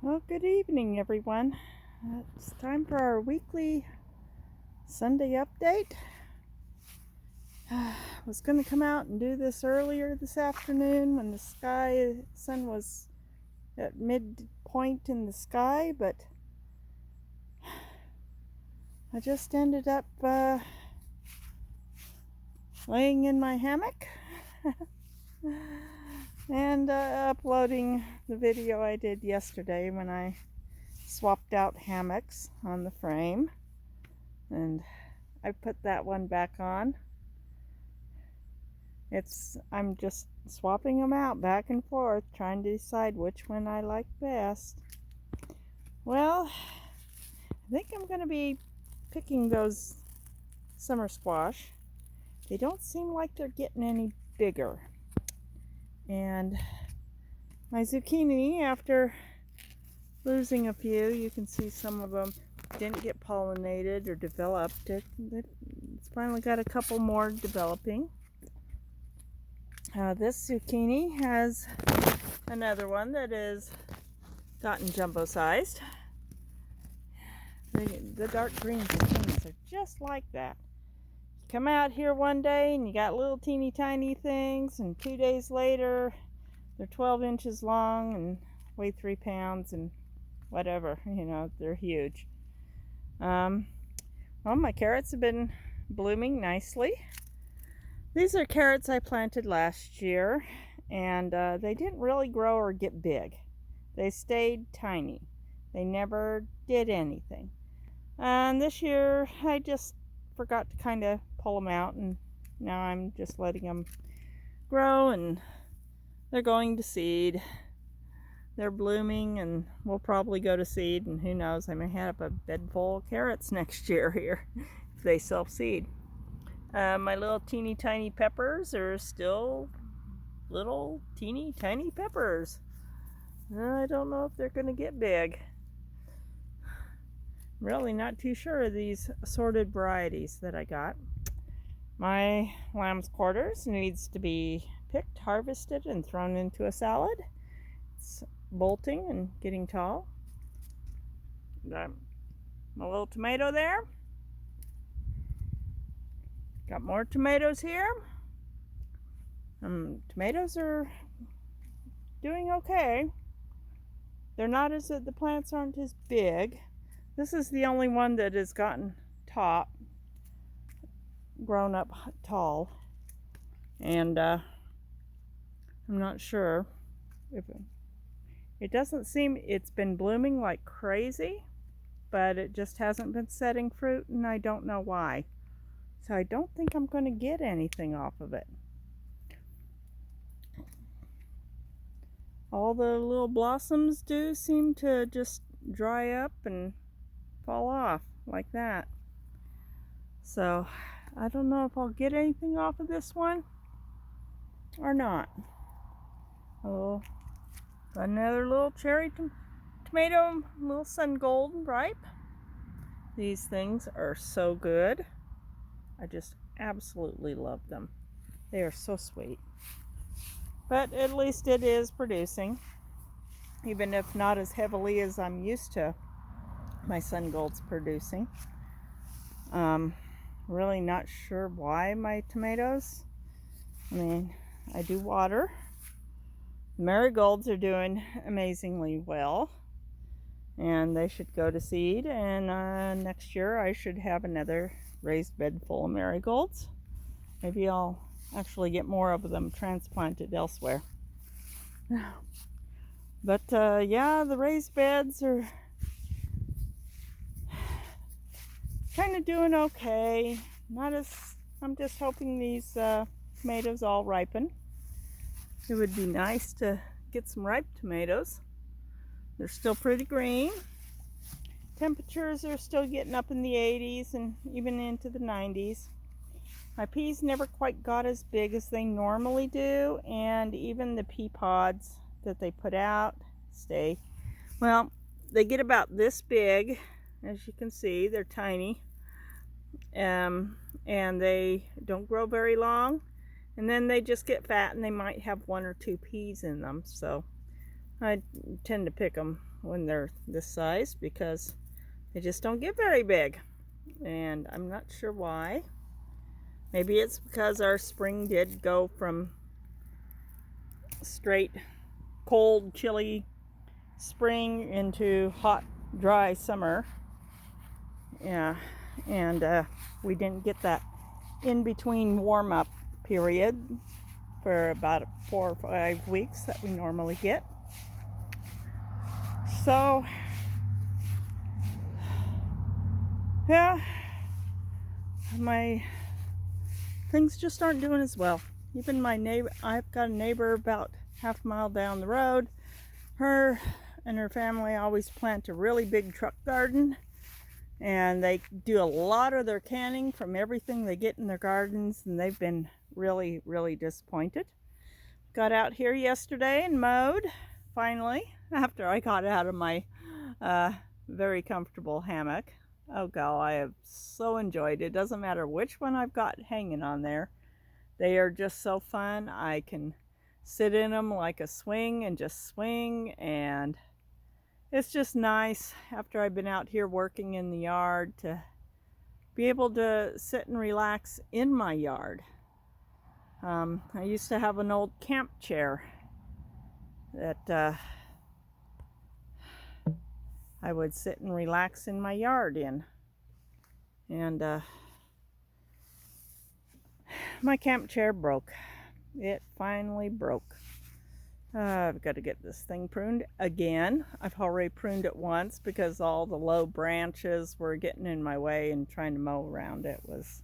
Well, good evening, everyone. It's time for our weekly Sunday update. I was going to come out and do this earlier this afternoon when the sun was at midpoint in the sky, but I just ended up laying in my hammock and uploading the video I did yesterday when I swapped out hammocks on the frame, and I put that one back on. I'm just swapping them out back and forth, trying to decide which one I like best. Well, I think I'm going to be picking those summer squash. They don't seem like they're getting any bigger. And my zucchini, after losing a few, you can see some of them didn't get pollinated or developed. It's finally got a couple more developing. This zucchini has another one that is gotten jumbo sized. The dark green zucchinis are just like that. You come out here one day and you got little teeny tiny things, and 2 days later they're 12 inches long and weigh 3 pounds and whatever, they're huge. Well, my carrots have been blooming nicely. These are carrots I planted last year, and they didn't really grow or get big. They stayed tiny. They never did anything. And this year I just forgot to kind of pull them out, and now I'm just letting them grow, and they're going to seed. They're blooming, and we'll probably go to seed, and who knows, I may have a bed full of carrots next year here if they self-seed. My little teeny tiny peppers are still little teeny tiny peppers. I don't know if they're going to get big. I'm really not too sure of these assorted varieties that I got. My lamb's quarters needs to be picked, harvested, and thrown into a salad. It's bolting and getting tall. Got my little tomato there. Got more tomatoes here. Tomatoes are doing okay. They're not the plants aren't as big. This is the only one that has gotten grown up tall. And I'm not sure if it doesn't seem it's been blooming like crazy, but it just hasn't been setting fruit, and I don't know why. So I don't think I'm going to get anything off of it. All the little blossoms do seem to just dry up and fall off like that. So I don't know if I'll get anything off of this one or not. Oh, another little cherry tomato, little sun gold ripe. These things are so good. I just absolutely love them. They are so sweet. But at least it is producing, even if not as heavily as I'm used to my sun golds producing. Really not sure why my tomatoes. I do water. Marigolds are doing amazingly well, and they should go to seed, and next year I should have another raised bed full of marigolds. Maybe I'll actually get more of them transplanted elsewhere. But yeah, the raised beds are kind of doing okay. I'm just hoping these tomatoes all ripen. It would be nice to get some ripe tomatoes. They're still pretty green. Temperatures are still getting up in the 80s and even into the 90s. My peas never quite got as big as they normally do, and even the pea pods that they put out they get about this big. As you can see, they're tiny, and they don't grow very long, and then they just get fat, and they might have 1 or 2 peas in them. So I tend to pick them when they're this size because they just don't get very big. And I'm not sure why. Maybe it's because our spring did go from straight cold, chilly spring into hot, dry summer. Yeah, and we didn't get that in-between warm-up period for about 4 or 5 weeks that we normally get. So, yeah, my things just aren't doing as well. Even my neighbor, I've got a neighbor about half a mile down the road. Her and her family always plant a really big truck garden, and they do a lot of their canning from everything they get in their gardens, and they've been really, really disappointed. Got out here yesterday and mowed, finally, after I got out of my very comfortable hammock. Oh God, I have so enjoyed it. Doesn't matter which one I've got hanging on there. They are just so fun. I can sit in them like a swing and just swing, and it's just nice after I've been out here working in the yard to be able to sit and relax in my yard. I used to have an old camp chair that I would sit and relax in my yard in. And my camp chair broke. It finally broke. I've got to get this thing pruned again. I've already pruned it once because all the low branches were getting in my way, and trying to mow around it was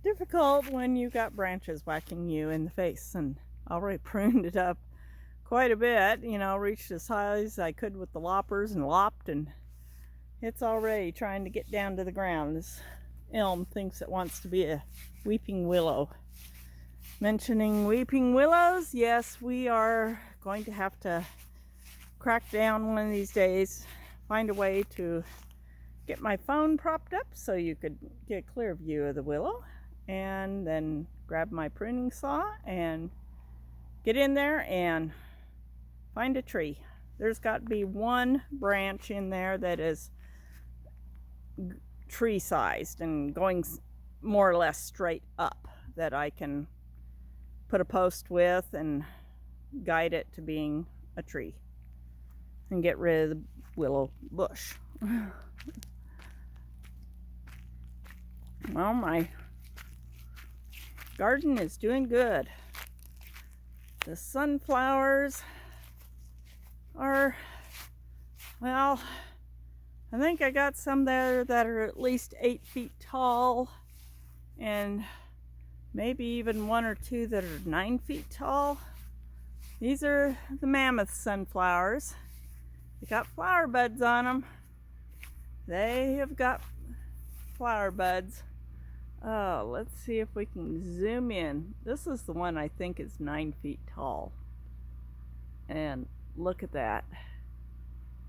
difficult when you got branches whacking you in the face. And I already pruned it up quite a bit, you know, reached as high as I could with the loppers and lopped, and it's already trying to get down to the ground. This elm thinks it wants to be a weeping willow. Mentioning weeping willows, yes, we are going to have to crack down one of these days, find a way to get my phone propped up so you could get a clear view of the willow, and then grab my pruning saw and get in there and find a tree. There's got to be one branch in there that is tree sized and going more or less straight up that I can put a post with and guide it to being a tree and get rid of the willow bush. Well, my garden is doing good. The sunflowers are, well, I think I got some there that are at least 8 feet tall, and maybe even 1 or 2 that are 9 feet tall. These are the mammoth sunflowers. They got flower buds on them. They have got flower buds. Oh, let's see if we can zoom in. This is the one I think is 9 feet tall. And look at that.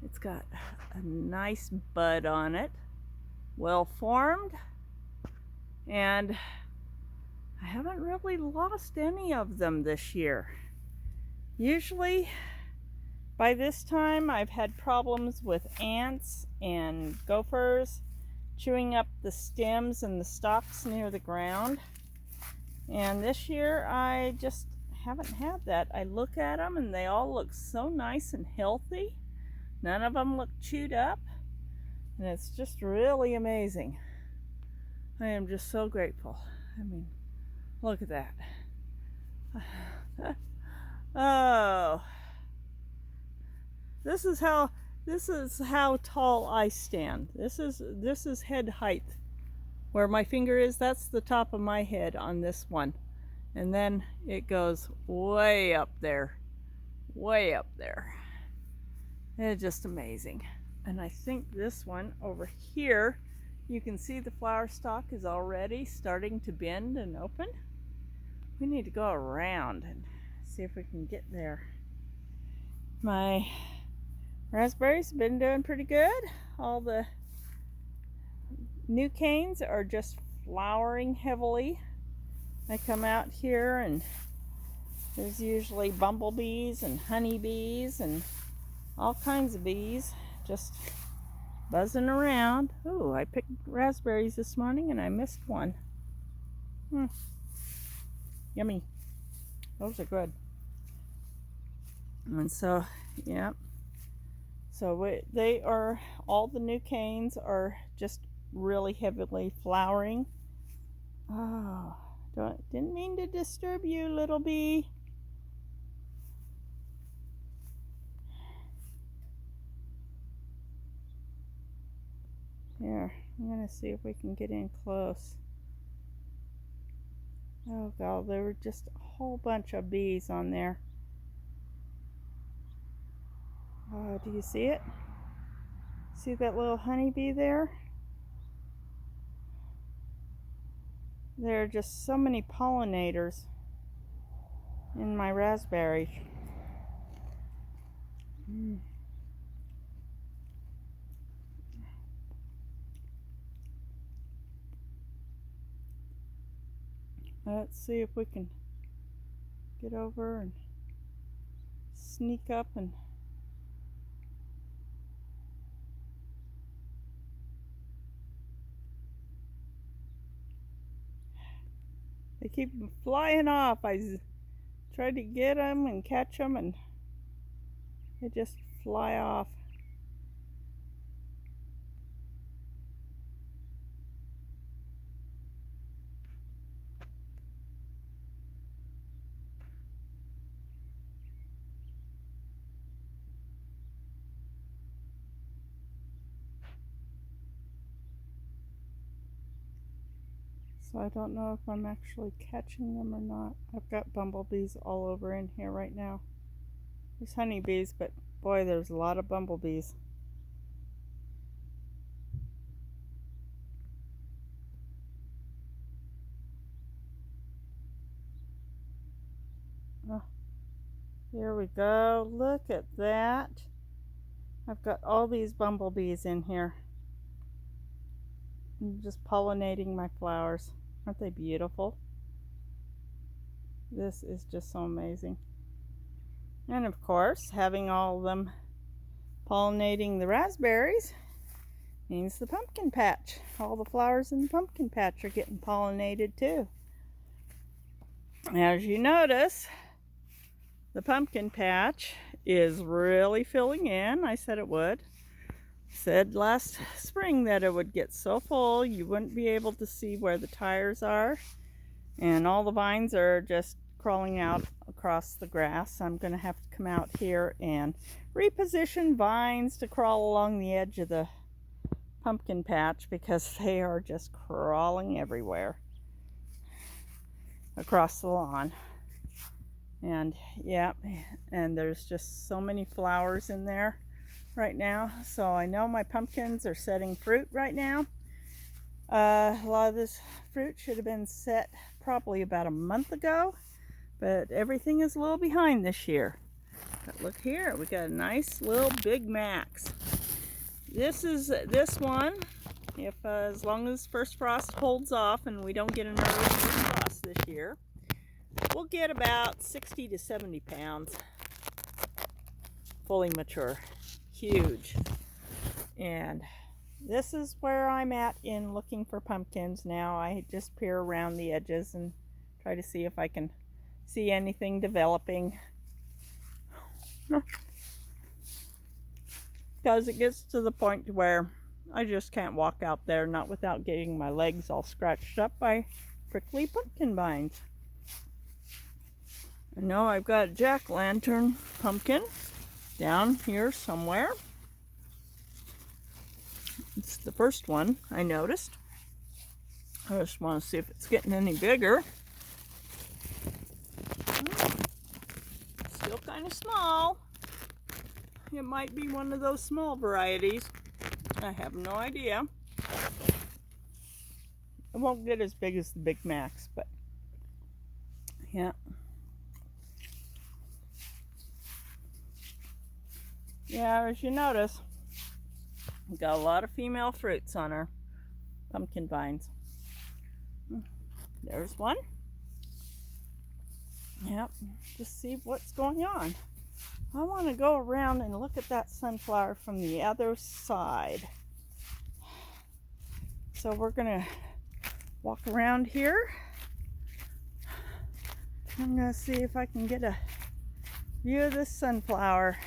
It's got a nice bud on it. Well formed. And I haven't really lost any of them this year. Usually by this time I've had problems with ants and gophers chewing up the stems and the stalks near the ground. And this year I just haven't had that. I look at them and they all look so nice and healthy. None of them look chewed up. And it's just really amazing. I am just so grateful. I mean, look at that. Oh. This is how tall I stand. This is head height. Where my finger is, that's the top of my head on this one. And then it goes way up there. Way up there. It's just amazing. And I think this one over here, you can see the flower stalk is already starting to bend and open. We need to go around and see if we can get there. My raspberries have been doing pretty good. All the new canes are just flowering heavily. I come out here and there's usually bumblebees and honeybees and All kinds of bees just buzzing around. Oh, I picked raspberries this morning and I missed one. Yummy. Those are good. And so, yeah. So they are, all the new canes are just really heavily flowering. Oh, didn't mean to disturb you, little bee. Here, I'm going to see if we can get in close. Oh God, there were just a whole bunch of bees on there. Oh, do you see it? See that little honeybee there? There are just so many pollinators in my raspberry. Let's see if we can get over and sneak up and they keep flying off. I tried to get them and catch them and they just fly off. So I don't know if I'm actually catching them or not. I've got bumblebees all over in here right now. There's honeybees, but boy, there's a lot of bumblebees. Oh, here we go. Look at that. I've got all these bumblebees in here. I'm just pollinating my flowers. Aren't they beautiful? This is just so amazing. And of course, having all of them pollinating the raspberries means the pumpkin patch. All the flowers in the pumpkin patch are getting pollinated too. As you notice, the pumpkin patch is really filling in. I said it would. Said last spring that it would get so full you wouldn't be able to see where the tires are, and all the vines are just crawling out across the grass. I'm going to have to come out here and reposition vines to crawl along the edge of the pumpkin patch because they are just crawling everywhere across the lawn. And yeah, and there's just so many flowers in there right now. So I know my pumpkins are setting fruit right now. A lot of this fruit should have been set probably about a month ago, but everything is a little behind this year. But look here, we got a nice little Big Max. This one, if as long as first frost holds off and we don't get an early frost this year, we'll get about 60 to 70 pounds fully mature. Huge. And this is where I'm at in looking for pumpkins now. I just peer around the edges and try to see if I can see anything developing. Because it gets to the point where I just can't walk out there not without getting my legs all scratched up by prickly pumpkin vines. I know I've got a jack-o'-lantern pumpkin down here somewhere. It's the first one I noticed. I just want to see if it's getting any bigger. Still kind of small. It might be one of those small varieties. I have no idea. It won't get as big as the Big Macs, but yeah. Yeah, as you notice, we got a lot of female fruits on our pumpkin vines. There's one. Yep, just see what's going on. I want to go around and look at that sunflower from the other side. So we're going to walk around here. I'm going to see if I can get a view of this sunflower.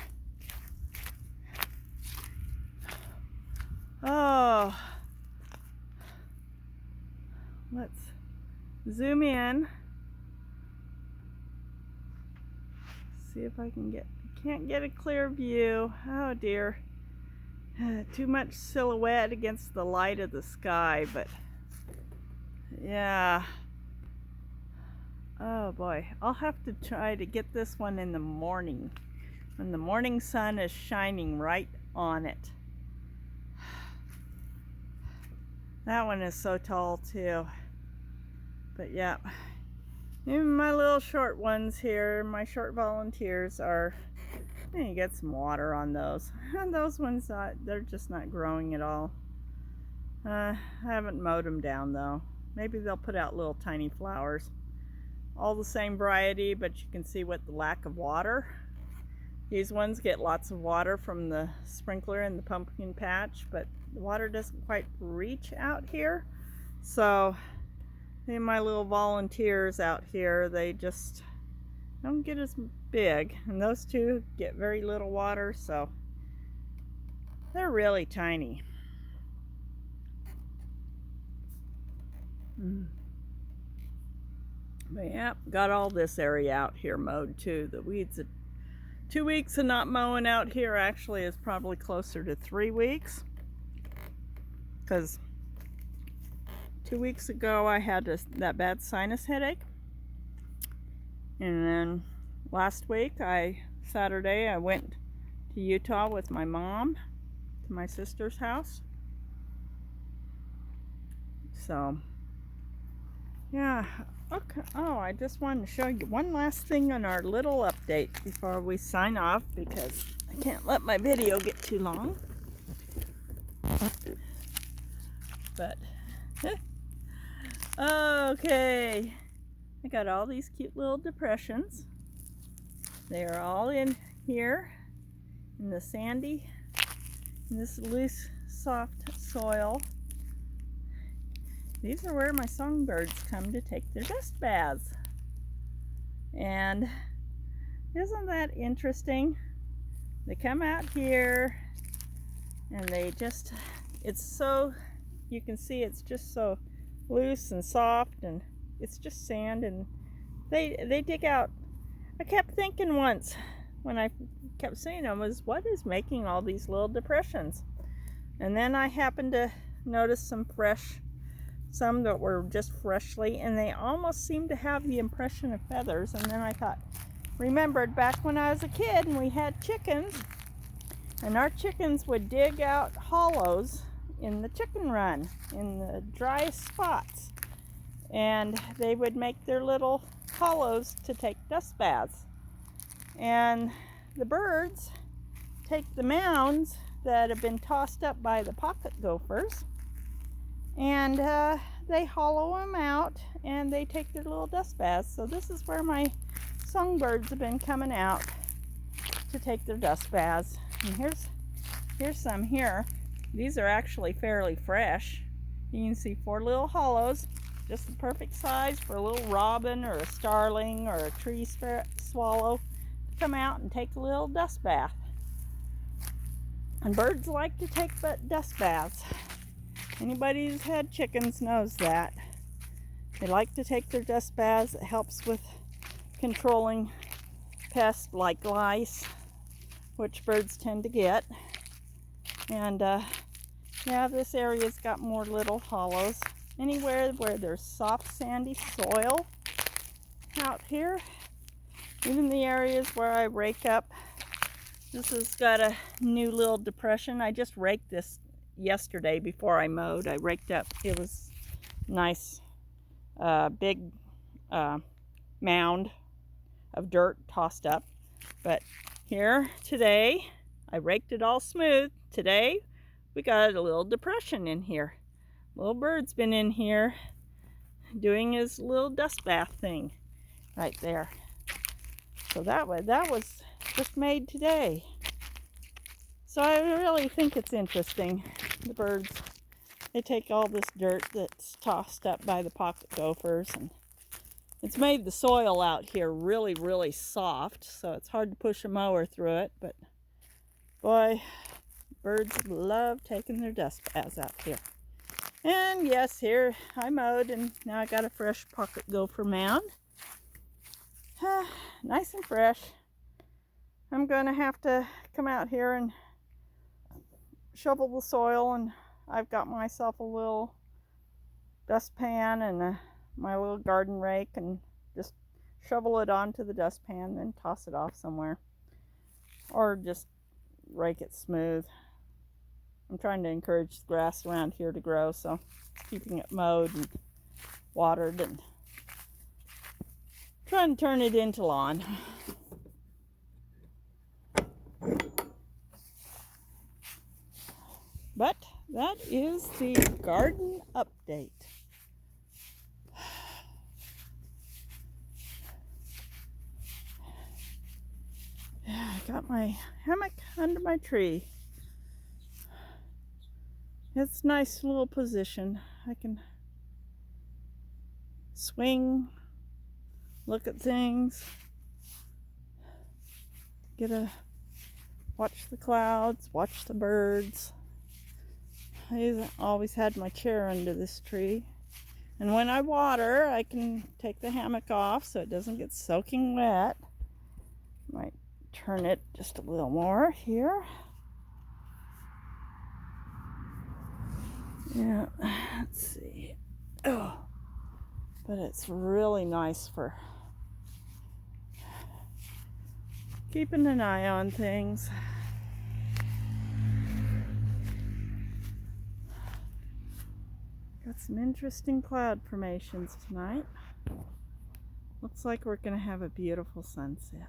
Oh, let's zoom in. See if I can can't get a clear view. Oh dear. Too much silhouette against the light of the sky, but yeah. Oh boy, I'll have to try to get this one in the morning, when the morning sun is shining right on it. That one is so tall too. But yeah, even my little short ones here, my short volunteers are, you get some water on those. And those ones, they're just not growing at all. I haven't mowed them down though. Maybe they'll put out little tiny flowers. All the same variety, but you can see what the lack of water. These ones get lots of water from the sprinkler in the pumpkin patch, but the water doesn't quite reach out here. So my little volunteers out here, they just don't get as big. And those two get very little water, so they're really tiny. But yeah, got all this area out here mowed too. The weeds, 2 weeks of not mowing out here actually is probably closer to 3 weeks. Because 2 weeks ago I had that bad sinus headache. And then last week, Saturday, I went to Utah with my mom to my sister's house. So, yeah. Okay. Oh, I just wanted to show you one last thing on our little update before we sign off, because I can't let my video get too long. But, okay. I got all these cute little depressions. They are all in here in the sandy, in this loose, soft soil. These are where my songbirds come to take their dust baths. And isn't that interesting? They come out here and they just, it's so, you can see it's just so loose and soft, and it's just sand, and they dig out. I kept thinking once when I kept seeing them was, what is making all these little depressions? And then I happened to notice some that were just freshly, and they almost seemed to have the impression of feathers. And then I remembered back when I was a kid and we had chickens, and our chickens would dig out hollows in the chicken run, in the dry spots, and they would make their little hollows to take dust baths. And the birds take the mounds that have been tossed up by the pocket gophers, and they hollow them out and they take their little dust baths. So this is where my songbirds have been coming out to take their dust baths. And here's some here. These are actually fairly fresh. You can see 4 little hollows, just the perfect size for a little robin or a starling or a tree swallow to come out and take a little dust bath. And birds like to take dust baths. Anybody who's had chickens knows that. They like to take their dust baths. It helps with controlling pests like lice, which birds tend to get. And yeah, this area's got more little hollows. Anywhere where there's soft sandy soil out here, even the areas where I rake up. This has got a new little depression. I just raked this yesterday before I mowed. I raked up, it was nice big mound of dirt tossed up. But here today, I raked it all smooth. Today, we got a little depression in here. Little bird's been in here doing his little dust bath thing right there. So that was just made today. So I really think it's interesting. The birds, they take all this dirt that's tossed up by the pocket gophers, and it's made the soil out here really, really soft, so it's hard to push a mower through it, but boy, birds love taking their dust baths out here. And yes, here I mowed, and now I got a fresh pocket gopher mound. Nice and fresh. I'm gonna have to come out here and shovel the soil, and I've got myself a little dustpan and my little garden rake, and just shovel it onto the dustpan, then toss it off somewhere, or just rake it smooth. I'm trying to encourage the grass around here to grow, so keeping it mowed and watered and trying to turn it into lawn. But that is the garden update. I got my hammock under my tree. It's a nice little position. I can swing, look at things, watch the clouds, watch the birds. I always had my chair under this tree. And when I water, I can take the hammock off so it doesn't get soaking wet. Might turn it just a little more here. Yeah, let's see. Oh, but it's really nice for keeping an eye on things. Got some interesting cloud formations tonight. Looks like we're going to have a beautiful sunset.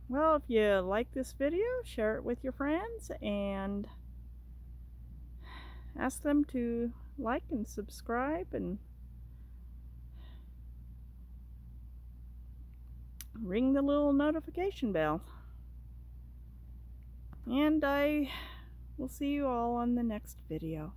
Well, if you like this video, share it with your friends and ask them to like and subscribe and ring the little notification bell. And I will see you all on the next video.